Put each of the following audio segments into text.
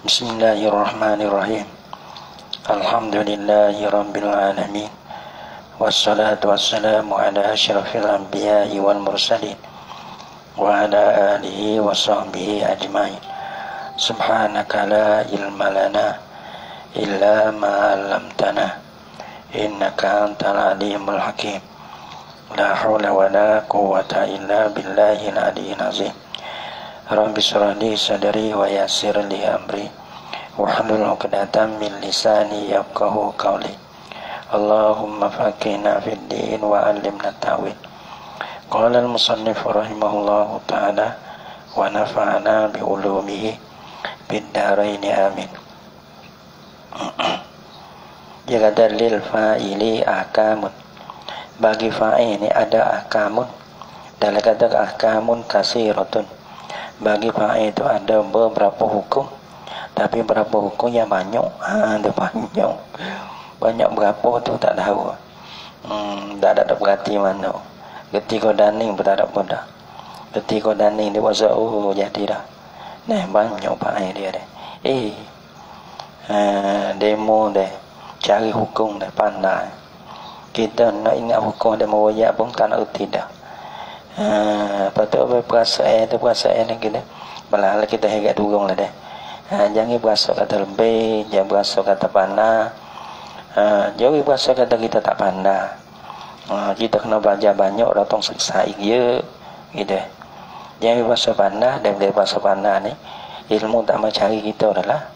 Bismillahirrahmanirrahim. Alhamdulillahi rabbil alamin. Wassalatu wassalamu ala asyrafil anbiya'i wal mursalin wa ala alihi wa sahbihi ajma'in. Subhanaka la ilma lana illa ma 'allamtana innaka antal alimul hakim. La haula wa la quwwata illa billahil aliyyil azim. Rabbi shrah li sadri wa yassir li amri wahlul 'uqdatam min lisani yafqahu qawli. Allahumma faqihna fid din wa 'allimna ta'wil. Qala al-musannif rahimahullahu ta'ala wa nafa'ana bi ulumihi bid darain amin. Dia kata lil fa'ili ahkamun. Bagi fa'il ini ada ahkamun. Dalam kata ahkamun kasiratun. Bagi fa'il itu ada beberapa hukum, tapi berapa hukum yang banyak. Ada banyak. Banyak berapa tu tak tahu. Tak ada berarti mana. Ketika daning pun tak ada pun dah. Ketika daning dia buat jadi dah. Nah, banyak fa'il dia dah. Demo dah. Cari hukum dah pandai. Kita nak ingat hukum dia meroyak pun tak nak erti dah. Lepas tu perasaan kita malah kita hegat turun lah dah. Jangan berasa kata lebih, jangan berasa kata pandai. Jangan berasa kata kita tak pandai. Kita kena belajar banyak datang seksa dia gitu. Jangan berasa pandai, dan bila berasa pandai ni ilmu tak mencari kita adalah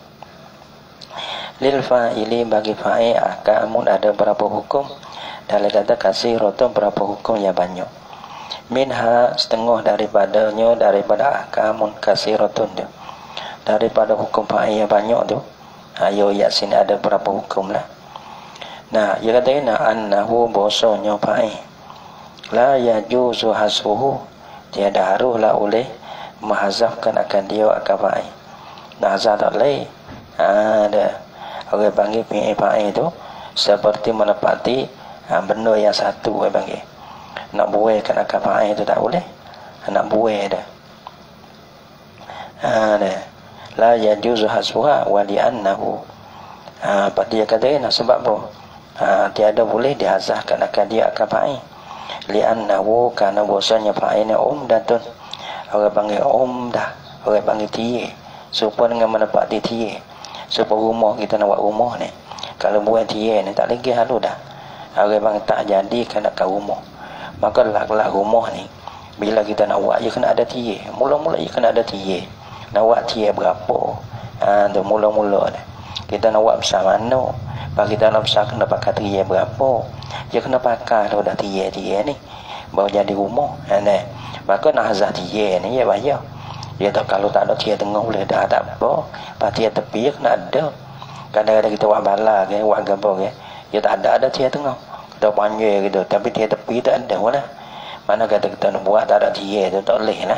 lil fa'ili. Bagi fa'il ahkamun ada berapa hukum. Dalam kata kasih rotan berapa hukum yang banyak. Minha setengah daripadanya daripada ahkamun kasiratun tu, daripada hukum fa'il yang banyak tu. Ayo Yasin ada berapa hukum lah. Nah, dia kata ini annahu bosonyo fa'il la yajuzu hasbuhu, tiada haruslah oleh mahazafkan akan dia akan fa'il. Nah, hazaf tak boleh. Ada orang panggil fa'il tu seperti menepati benda yang satu orang panggil. Nak buai kan akan fa'il tu tak boleh. Nak buai dah. La yajuzu hasbuha wa li'annahu. Apa dia kata nak sebab apa? Tiada boleh dihazahkan akan dia akan fa'il. Li'annahu kerana bahasanya fa'il ni umdatun. Orang panggil umdah. Orang panggil tiye. Supaya dengan menepati tiye. Supaya rumah kita nak buat rumah ni. Kalau buat tiye ni tak lagi halu dah. Orang panggil tak jadi kan nak rumah. Maka lak-lak rumah ni bila kita nak buat, dia kena ada tiye. Mula-mula dia kena ada tiye. Nak buat tiye berapa? Tu mula-mula dah. Kita nak buat besar mana? Bagi kita nak besar kena pakai tiye berapa? Dia kena pakai tu dah tiye-tiye ni baru jadi rumah. Maka nak hazah tiye ni dia bayar. Dia tak, kalau tak ada tiye tengah boleh dah tak apa. Pas tiye tepi dia kena ada. Kadang-kadang kita buat bala ke, buat gambar ke, dia tak ada tiye tengah. Kita panggil gitu, tapi dia tepi tak ada lah. Mana kata kita nak buat tak ada tiye tu tak boleh lah.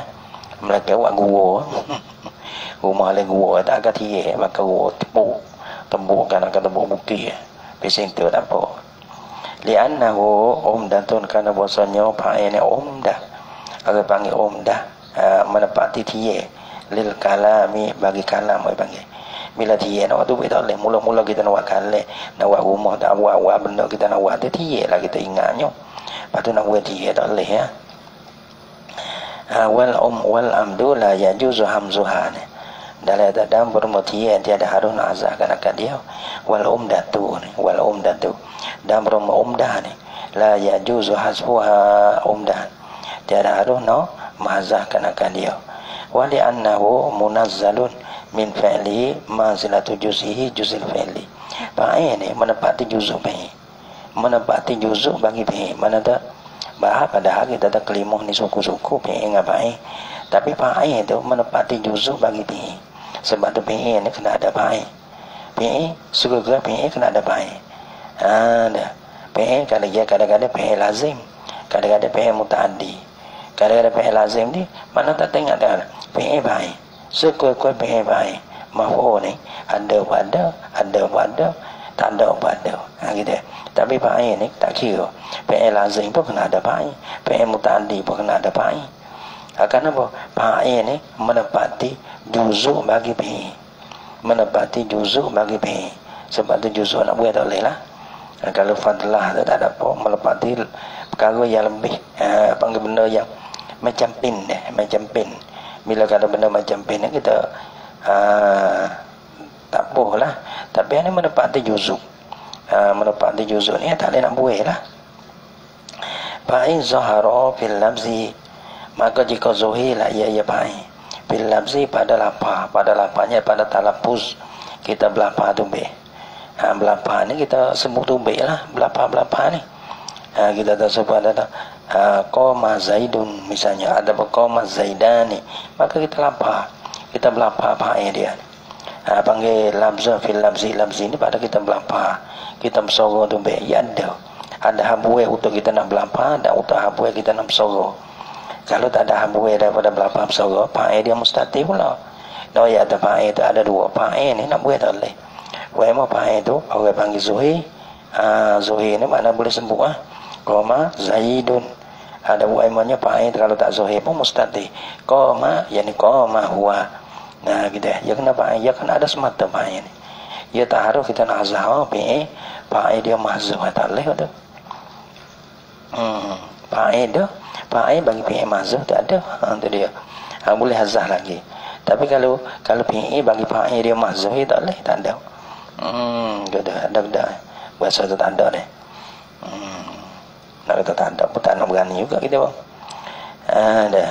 Mereka buat gua. Rumah lain gua tak ada tiye, maka gua tembuk kan akan tembuk bukti. Bising tu tak apa. Li'annahu umdatun, kerana bahasanya fa'il ni umdah. Orang panggil umdah, menepati tiye lil kalami, bagi kalam orang panggil. Bila tiye nak tu tak boleh. Mula-mula kita nak buat kalah, nak buat rumah, tak buat benda kita nak buat tu tiye lah kita ingatnya. Lepas tu nak buat tiye tak boleh ya. Wal amdu la yajuzu hamzuha ni. Dalam berumur tiye tiada harus nak azahkan akan dia. Wal umdatu dalam berumur umdah ni la yajuzu hasbuha umdah, tiada harus nak mazahkan akan dia. Wali annahu munazzalun min fi'li manzilatu juz'ihi juz'il fi'li. Fa'il ni menepati juzuk fi'il. Menepati juzuk bagi fi'il. Mana tak? Bahas pada hari kita tak kelimah ni suku-suku fi'il dengan fa'il. Tapi fa'il tu menepati juzuk bagi fi'il. Sebab tu fi'il ni kena ada fa'il. Fi'il, segera fi'il kena ada fa'il. Dah. Fi'il kadang-kadang fi'il lazim. Kadang-kadang fi'il muta'addi. Kadang-kadang fi'il lazim ni mana tak tengok dah. Fi'il fa'il. Sekuat-kuat fi'il fa'il maf'ul ni ada pada, tak ada pada. Gitu. Tapi fa'il ni tak kira. Fi'il lazim pun kena ada fa'il. Fi'il muta'addi pun kena ada fa'il. Kenapa? Fa'il ni menepati juzuk bagi fi'il. menepati juzuk bagi fi'il. Sebab tu juzuk nak buat tak boleh lah. Kalau fadlah tu tak ada apa, menepati perkara yang lebih panggil benda yang macam pin deh, macam pin. Bila ada benda macam pin kita tak apa lah. Tapi ini menepati juzuk. Menepati juzuk ni tak boleh nak buat lah. Fa'in zahara fil labzi, maka jika zuhir lah ia fa'in fil labzi pada lapanya, pada talapuz kita belapar tu be. Belapar ni kita sebut tu be lah, belapar ni. Kita tak sebut ada qama zaidun misalnya, ada qama zaidani, maka kita lapar, kita belapar fa'in dia. Panggil labza fil labzi ni pada kita belapar, kita bersorok tu be, ya ada habuai untuk kita nak belapar, dan untuk habuai kita nak bersorok. Kalau tak ada habuai daripada belapar bersorok, fa'il dia mustati pula. Ya ada fa'il tu ada dua. Fa'il ni nak buat tak boleh. Wema fa'il tu orang panggil zuhir. Zuhir ni mana boleh sebut qama zaidun. Ada wemanya fa'il kalau tak zuhir pun mustati. Qama yani qama huwa. Nah gitu ya. Ya kena fa'il, ya kena ada semata fa'il ni. Ya tak harus kita nak azhar fa'il dia mahzuf tak boleh tu. Fa'il bagi fi'il mahzuf tak ada. Tu dia. Boleh hazah lagi. Tapi kalau fi'il bagi fa'il dia mahzuf tak boleh, tak ada. Ada. Bahasa tu tak ada deh. Nak kata tak ada pun tak nak berani juga kita bang. Ada.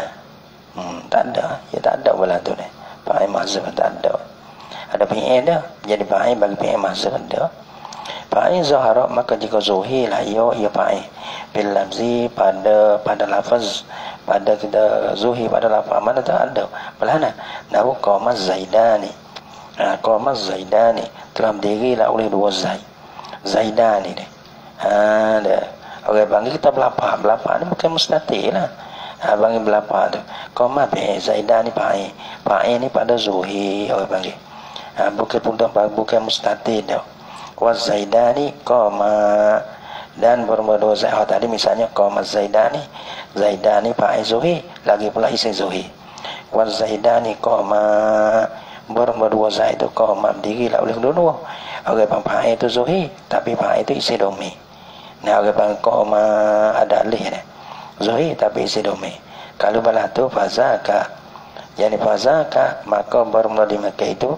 Tak ada. Ya tak ada pula tu deh. Fa'il mahzuf tak ada. Ada fi'il dah. Jadi fa'il bagi fi'il mahzuf ada. Fa'in zahara, maka jika zuhir lah ia fa'il bil lamzi pada lafaz, pada kita zuhir pada lafaz mana tak ada. Belana nahu qama zaidani. Qama zaidani telah berdiri lah oleh dua zaidani ni. Dah. Orang panggil kita belapar ni bukan mustati lah. Panggil belapar tu. Qama bi zaidani fa'il ni pada zuhir orang panggil. Bukan mustati dah. Wa zaidani qama, dan bermula zaid tadi misalnya qama zaidani fa'il zuhir, lagi pula isim zuhir. Wa zaidani qama, bermula zaid itu qama berdiri lah oleh kedua. Orang fa'il itu zuhir, tapi fa'il itu isim domi. Nah orang panggil qama ada alih ni. Zuhir tapi isim domi. Kalau balah tu fazaka, yani fazaka, maka bermula di Makkah itu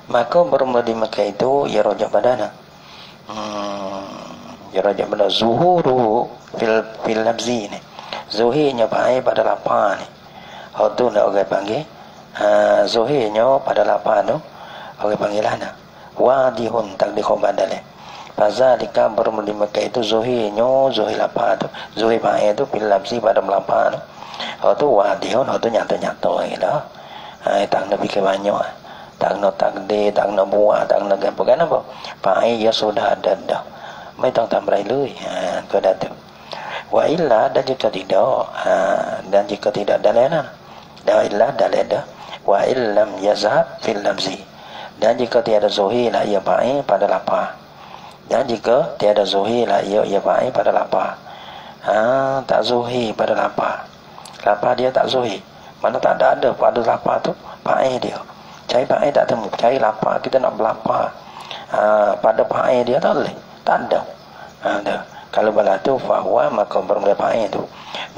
maka bermula di Makkah itu ya rojak badana. Ya rojak badana zuhuru fil labzi ni. Zuhirnya fa'il pada lapar ni. Tu nak orang panggil zuhirnya pada lapar tu orang panggil lana. Wadihun takdir khabar dalil. Fazalika bermula di Makkah itu zuhir lapar tu. Zuhir fa'il tu fil labzi pada lapar tu. Tu wadihun, tu nyata-nyata gitu. Tak nak fikir banyak. Tak nak takdir, tak nak buat, tak nak apa. Kenapa? Fa'il ya sudah ada dah. Mai tang tambah lui. Kau dah tu. Wa illa, dan jika tidak, dan jika tidak dalana. Da illa dalada. Wa illam yazhab fil lamzi. Dan jika tiada zuhir lah ia fa'il pada lapar. Dan jika tiada zuhir lah ia fa'il pada lapar. Tak zuhir pada lapar. Lapar dia tak zuhir. Mana tak ada pada lapar tu fa'il dia. Cari fa'il tak temu. Cari lapar, kita nak berlapar. Pada fa'il dia tak boleh. Tak ada. Kalau bala tu fahuwa, maka bermula fa'il tu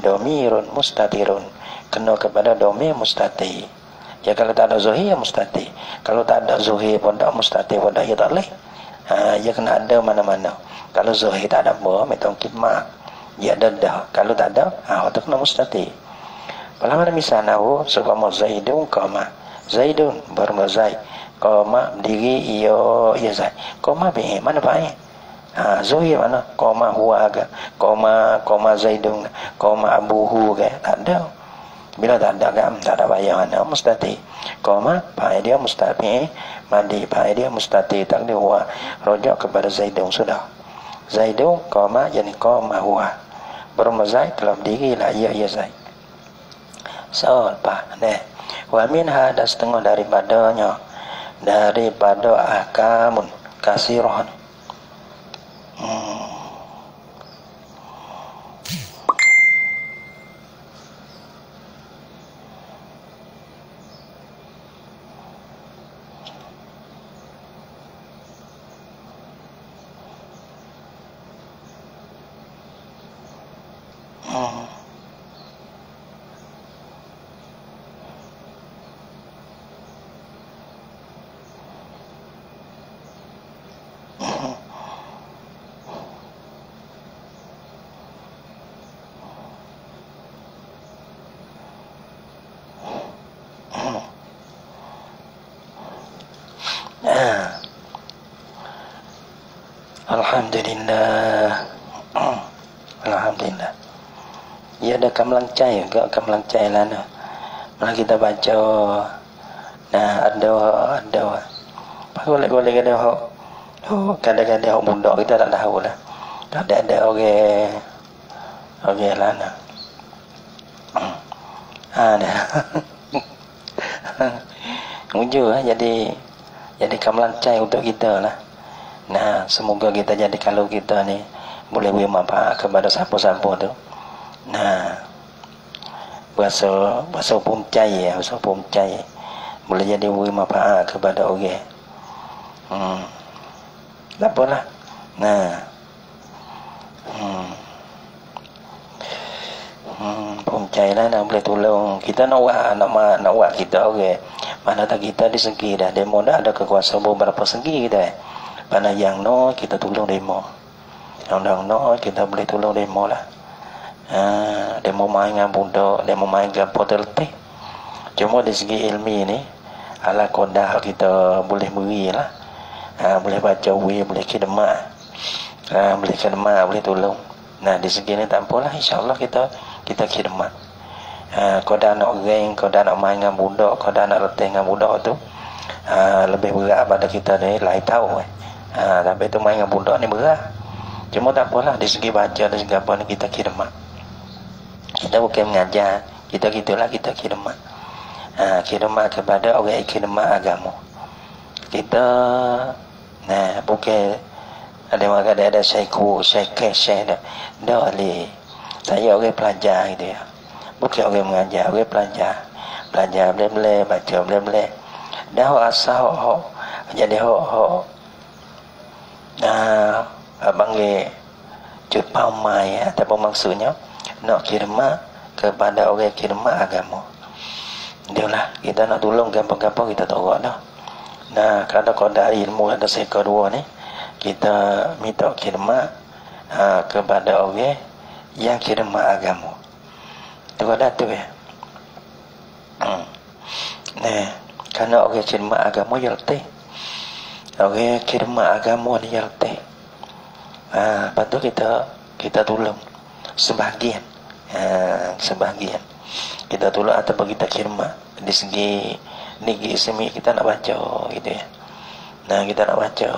domirun mustatirun. Kena kepada domir mustati. Ya kalau tak ada zuhir, ya mustati. Kalau tak ada zuhir pun tak, mustati pun tak, ya tak boleh. Ya kena ada mana-mana. Kalau zuhir tak ada apa, metong kidmat. Ya ada dah. Kalau tak ada, itu kena mustati. Pelaman misalnya, seumpama zaidun qama. Zaidun bermula zaid, qama berdiri ia zaid. Qama bi mana fa'il? Zuhir mana? Qama huwa ke? Qama zaidun, qama abuhu ke? Tak ada. Bila tak ada kan, tak ada payah mana mustati. Qama fa'il dia mustati, mandi fa'il dia mustati, takdir huwa. Rujuk kepada zaidun sudah. Zaidun qama yani qama huwa. Bermula zaid telah berdiri lah ia zaid. So, wa minha, dan setengah daripada ahkamun kasirah. Alhamdulillah. Alhamdulillah. Ia ada kemelancai juga, kemelancai lah nah. Malah kita baca ada boleh ada kadang-kadang hok budak kita tak tahu lah. Ada orang lah nah. Ada. Mujur jadi kemelancai untuk kita lah. Nah, semoga kita jadi, kalau kita ni boleh beri manfaat kepada siapa-siapa tu. Nah, bahasa pumcai ya, bahasa pumcai boleh jadi beri manfaat kepada orang. Tak apalah. Nah. Pumcai lah nak boleh tolong. Kita nak buat kita orang. Mana tak kita di segi dah demo dah ada kekuasaan beberapa segi kita. Mana yang no kita tolong demo. Yang no kita boleh tolong demo lah. Demo main dengan budak, demo main dengan potelti. Cuma di segi ilmi ni ala kodah kita boleh beri lah. Boleh baca wih, boleh khidmat. Boleh tolong. Nah, di segi ni tak apalah, insya-Allah kita khidmat. Kau dah nak geng, kau dah nak main dengan budak, kau dah nak letih dengan budak tu, lebih berat pada kita ni, lain tahu. Tapi tu main dengan budak ni berat. Cuma tak apalah, di segi baca, di segi apa ni kita khidmat. Kita bukan mengajar, kita gitulah, kita khidmat. Khidmat kepada orang, khidmat agama. Kita bukan ada orang ada syekh dah ali. Saya orang pelajar gitu ya. Bukan orang mengajar, orang pelajar. Belajar boleh, baca boleh. Dah asal hok jadi hok abang ge Jepang mai ataupun maksudnya nak khidmat kepada orang, khidmat agama. Itulah kita nak tolong gapo-gapo kita tolong dah. Nah, kalau dari ilmu ada sekor dua ni, kita minta khidmat kepada orang yang khidmat agama. Tu ada tu ya. Nah, kerana orang khidmat agama yang letih. Orang khidmat agama ni yang letih. Lepas tu kita tolong sebahagian. Sebahagian. Kita tolong ataupun kita khidmat di segi negi semi kita nak baca gitu ya. Nah, kita nak baca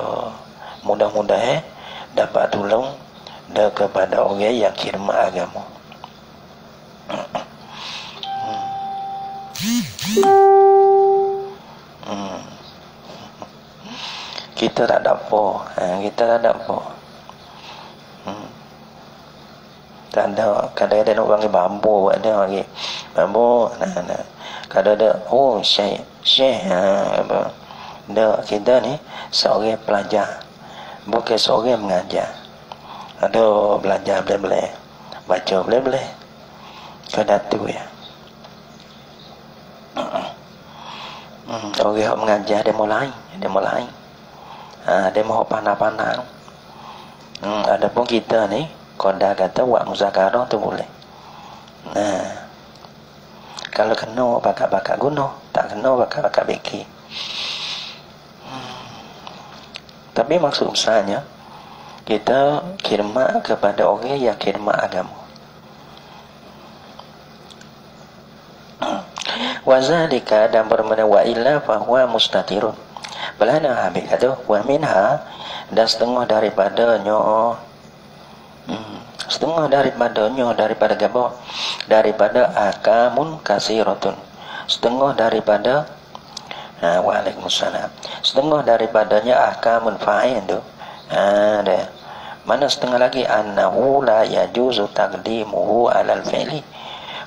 mudah-mudahan dapat tolong kepada orang yang khidmat agama. Kita tak ada apa. Kita tak ada apa. Tak ada. Kadang-kadang nak panggil bambu, ada lagi bambu. Nah. Kadang ada syekh apa. Kita ni seorang pelajar, bukan seorang mengajar. Ada belajar boleh, baca boleh. Kadang tu ya. Orang yang mengajar dia mulai. Dia mau panah-panah. Adapun kita ni koda kata buat muzakarah tu boleh. Nah, kalau kena bakat-bakat guna, tak kena bakat-bakat beki. Tapi maksud besarnya kita khidmat kepada orang yang khidmat agama. Wazalika dan bermana wa illa fahuwa mustatirun. Belana habis kata wa minha, dan setengah daripadanya daripada gabah, daripada akamun kasiratun, setengah daripada waalaikumsalam, setengah daripadanya akamun fa'in tu. Ada mana setengah lagi annahu la yajuzu taqdimuhu alal fi'li,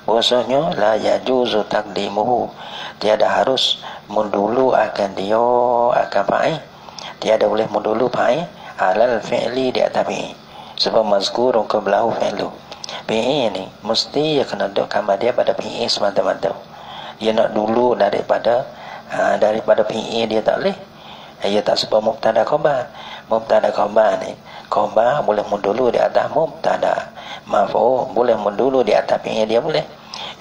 bahwasanya la yajuzu taqdimuhu, tiada harus mendulu akan dia akan fa'il, tiada boleh mendulu fa'il alal fi'li di atas fi'il, sebab mazkurun qablahu fi'lu. Fi'il ni mesti dia kena duduk kamar dia pada fi'il semata-mata. Dia nak dulu daripada fi'il dia tak boleh. Ia tak sebab mubtada khabar. Mubtada khabar ni, khabar boleh mendulu di atas mubtada, maf'ul boleh mendulu di atas fi'il dia boleh.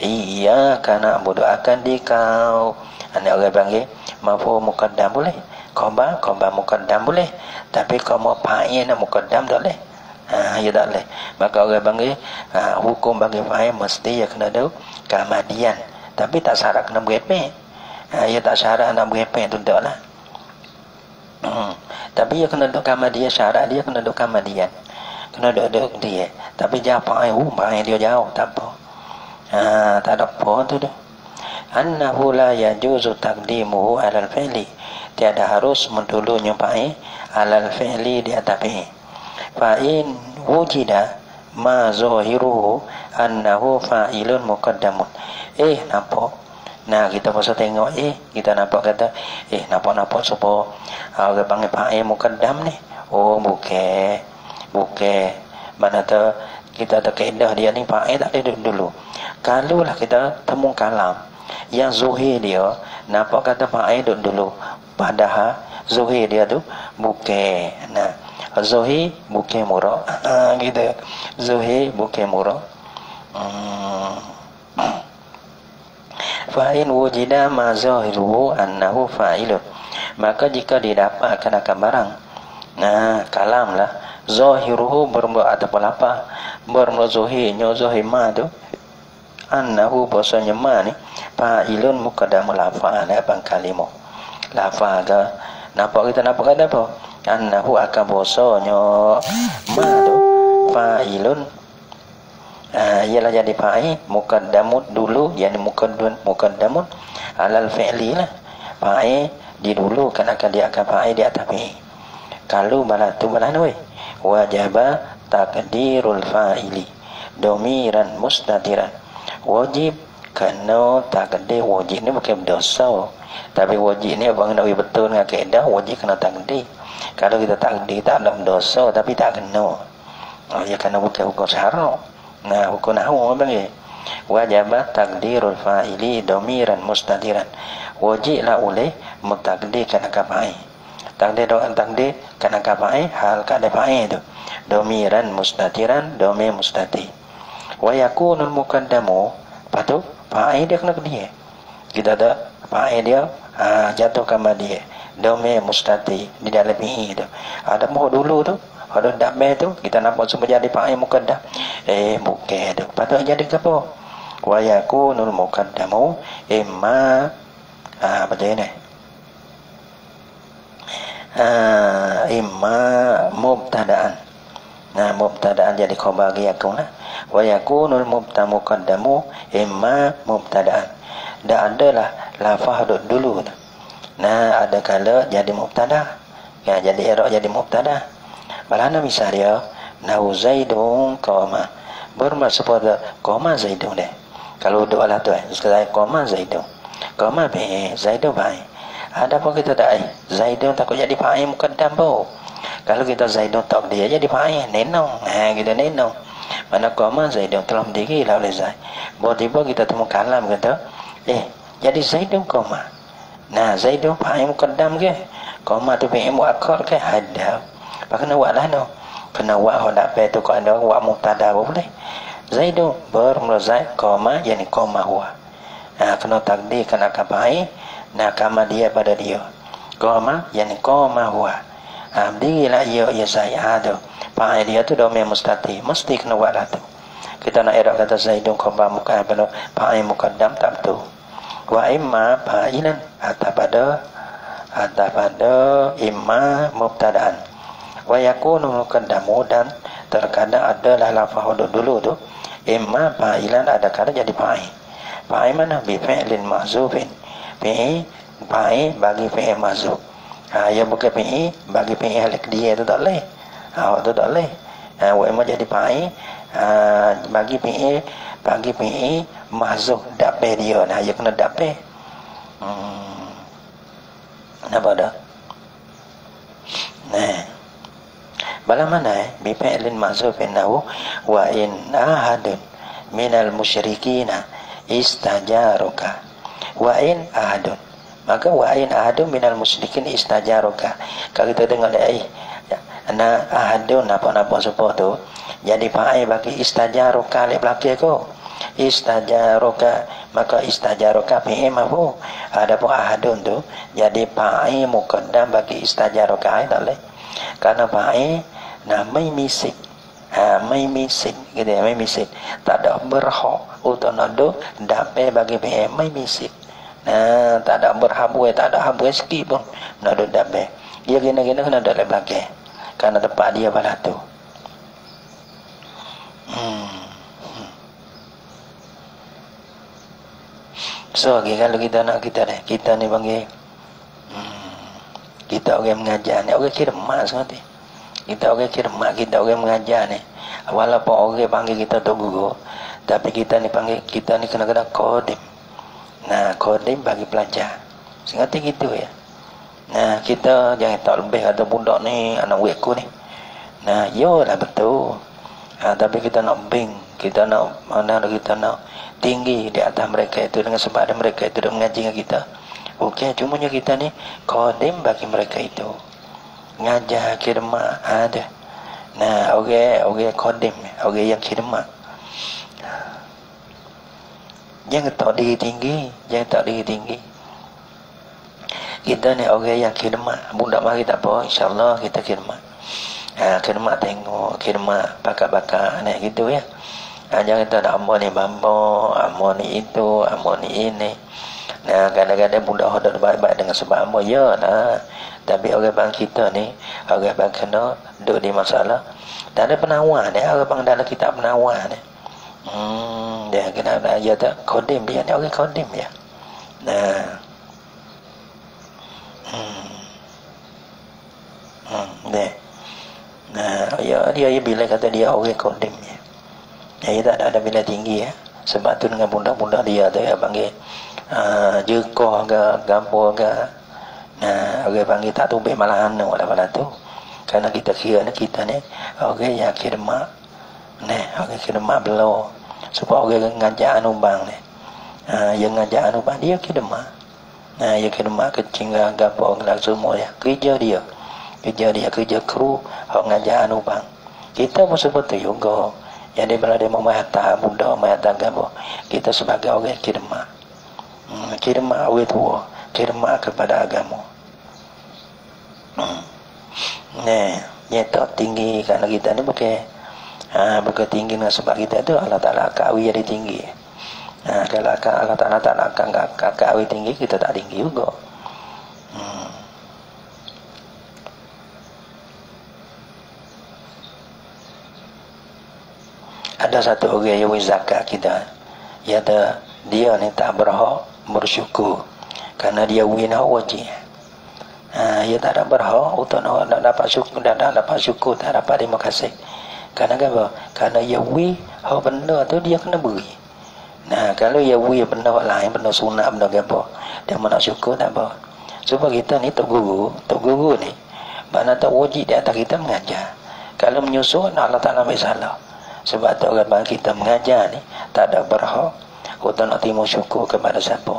Iya kana budu akan dikau. Ana orang panggil maf'ul muqaddam boleh. Khabar muqaddam boleh, tapi khabar fa'il nak muqaddam tak boleh. Ya tak boleh. Maka orang panggil hukum bagi fa'il mesti ya kena ada kamadian, tapi tak syarat kena berepek. Ya tak syarat nak berepek tu tak lah. Tapi dia kena duduk kamadian, syarat dia kena duduk kamadian, kena duduk dia. Tapi jangan fa'il dia jauh, tak apa. Tak ada apa tu dah. Annahu la yajuzu taqdimuhu alal fi'li, tiada harus mendulunya fa'il alal fi'li di atas fi'il. Fa'in wujida ma zahiruhu annahu fa'ilun muqaddamun. Nampak. Nah, kita pasal tengok kita nampak kata nampak sebab orang panggil fa'il muqaddam ni. Bukan. Mana tu kita ada kaedah dia ni fa'il tak ada dulu. Kalau lah kita temu kalam yang zuhir dia nampak kata fa'il dulu, padahal zuhir dia tu bukan. Nah, zuhir bukan murah. Gitu. Zuhir bukan murah. Fa'in wujida ma zahiruhu annahu fa'ilun. Maka jika didapatkan akan barang, kalam lah zahiruhu bermula ataupun apa, bermula zuhirnya zuhir ma tu annahu bahasanya ma ni fa'ilun muqaddamul lafa'al abang kalimah lafa'al ke. Nampak kata apa? Annahu akan bahasanya ma tu fa'ilun ialah jadi fa'il muqaddamun dulu, yani muqaddamun alal fi'li lah. Fa'il didulukan akan dia akan fa'il di atas fi'il. Kalau balatu balanoi wajaba taqdirul fa'ili domiran mustatiran. Wajib kena takdir. Wajib ni bukan berdosa, tapi wajib ni abang nak betul dengan kaedah wajib kena takdir. Kalau kita takdir tak ada berdosa, tapi tak kena. Ya kena bukan hukum syarak. Hukum nahwu panggil wajib takdirul fa'ili domiran mustatiran. Wajiblah oleh mentakdirkan akan fa'il. Takdir kan akan fa'il hal kada fa'il tu domiran mustatiran, domir mustatir. Wa yakunul muqaddamu, patut fa'il dia kena ke dia. Kita ada fa'il dia jatuh ke dia domir mustatir di dalam fi'il tu. Ada mau dulu tu, ada dakbeh tu kita nampak semua jadi fa'il muqaddam. Bukan tu. Patut jadi ke apa? Wa yakunul muqaddamu imma betul ni. Imma mubtada'an. Mubtada'an jadi khabar yakun lah. Wa yakunul muqaddamu imma mubtada'an. Dah adalah lafaz dulu tu. Ada kala jadi mubtada. Jadi i'rab jadi mubtada. Balana misal dia Zaidun qama. Bermaksud pada qama Zaidun deh. Kalau doa lah tu sekarang qama Zaidun. Qama Zaidun baik. Ada apa kita tak Zaidun takut jadi fa'il muqaddam po. Kalau kita Zaidun tak dia jadi fa'il nenong. Kita nenong. Mana qama Zaidun telah berdiri lah oleh Zaid. Tiba-tiba kita temu kalam kata jadi Zaidun qama. Zaidun fa'il muqaddam ke? Qama tu fi'il muakkar ke? Ada. Kena buat lah no. Kena buat hendak pe tu kau ada buat mubtada boleh. Zaidun bermula Zaid qama yani qama huwa. Kena takdir kena fa'il kama dia pada dia. Qama yani qama huwa. Berdirilah ia Zaid tu. Fa'il dia tu domir mustatir, mesti kena buat lah tu. Kita nak i'rab kata Zaidun qama muqaddam fa'il muqaddam tak betul. Wa imma fa'ilan atau pada imma mubtada'an. Wa yakunu muqaddamu, dan terkadang adalah lafaz dulu tu imma fa'ilan, ada kala jadi fa'il. Fa'il mana? Bi fi'lin mahzufin. Fa'il bagi fi'il mahzuf. Ya bukan fi'il bagi fi'il halik dia tu tak boleh. Tu tak boleh. Wa imma jadi fa'il bagi fi'il mahzuf dape dia. Ya kena dape. Apa dah? Bala mana bi fi'lin mahzufin nahu wa in ahadun minal musyrikina istajaruka. Wa in ahadun, maka wa in ahadun minal musyrikin istajaruka. Kalau kita dengar ahadun apa-apa sebab tu jadi fa'il bagi istajaruka lek belakang ko. Istajaruka maka istajaraka fi'il maf'ul. Adapun ahadun tu jadi fa'il muqaddam bagi istajaraka tak boleh. Karena fa'il mai misik. Mai misik gitu ya, mai misik. Tak ada berhak untuk nado dapat bagi fi'il mai misik. Tak ada berhabui, tak ada habui sikit pun nado dapat. Dia gina-gina kena ada belakang. Karena tempat dia pada tu. So, kalau kita nak kita ni panggil kita orang mengajar ni, orang kira mak sangat ni. Kita orang kira mak, kita orang mengajar ni. Walaupun orang panggil kita tu guru, tapi kita ni panggil, kita ni kena-kena kodim. Kodim bagi pelajar. Sengerti gitu ya. Kita jangan tak lebih kata budak ni anak wekku ni. Yolah betul. Tapi kita nak kita nak tinggi di atas mereka itu dengan sebab ada mereka itu dah mengaji dengan kita. Okey, cumanya kita ni kodim bagi mereka itu. Ngajar khidmat ada. Orang kodim, orang yang khidmat. Jangan tak diri tinggi, Kita ni orang yang khidmat. Budak mari tak apa, insya-Allah kita khidmat. Khidmat tengok, khidmat bakar-bakar ni gitu ya. Jangan kita nak amor ni bambo, amor ni itu, amor ni ini. Kadang-kadang budak hodok baik-baik dengan sebab amor ya lah. Tapi orang bang kita ni, orang bang kena duduk di masalah. Tak ada penawar ni, orang bang dalam kitab penawar ni. Dia kena dia tak kodim dia ni, orang kodim ya. Dia bila kata dia orang kodim ya. Dia tak ada bila tinggi ya. Sebab tu dengan budak-budak dia tu ya panggil jekoh ke gampur ke. Orang panggil tak tubik malah anu lah pada tu. Kerana kita kira ni kita ni orang yang khidmat. Orang khidmat belau. Sebab orang ngajar anu bang ni. Yang ngajar anu bang dia khidmat. Dia khidmat kecing gampur ke semua ya. Kerja dia. Kerja kru orang ngajar anu bang. Kita pun seperti juga. Jadi bila dia memahata budak, memahata gampur, kita sebagai orang khidmat. Khidmat orang tua, khidmat kepada agama. Dia tak tinggi kerana kita ni bukan tinggi dengan sebab kita tu Allah Ta'ala kawi jadi tinggi. Kalau Allah Ta'ala tak nak kawi tinggi, kita tak tinggi juga. Ada satu orang yang zakat kita, dia ni tak berhak bersyukur kerana dia win wajib. Dia tak ada berhak untuk nak dapat syukur, dan dapat syukur tak dapat terima kasih. Kerana apa? Kerana dia win benda tu dia kena beri. Kalau dia win benda lain, benda sunat, benda apa, dia nak syukur tak apa. Sebab kita ni tok guru ni mana tak wajib di atas kita mengajar. Kalau menyusul Allah Ta'ala ambil salah. Sebab tu orang bang kita mengajar ni tak ada berhak untuk nak terima syukur kepada siapa.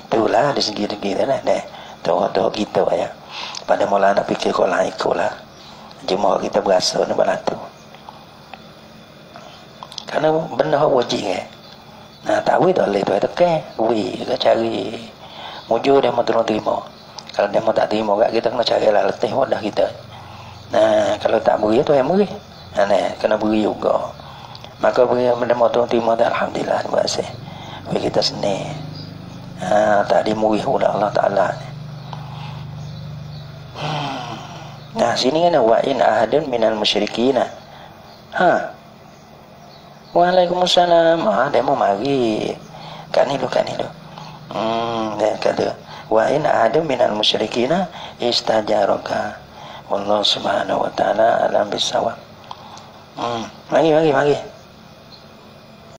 Itulah di segi kita lah. Tahu kita ya. Pada mula nak fikir kau lain ikut lah. Cuma kita berasa ni balatu. Kerana benda wajib kan. Tak boleh tak boleh tu tekan. Kita cari mujur dia mau terima. Kalau dia mau tak terima kat kita kena carilah letih wadah kita. Kalau tak beri tu yang beri. Kena beri juga. Maka beri benda mau terima tu alhamdulillah, terima kasih. Bagi kita seni. Tak dimurih oleh Allah Ta'ala. Sini kan wa in ahadun minal musyrikin. Waalaikumsalam. Dia mau mari. Kan ni. Dia kata wa in ahadun minal musyrikin istajaraka. Wallahu subhanahu wa ta'ala alam bisawab. Mari.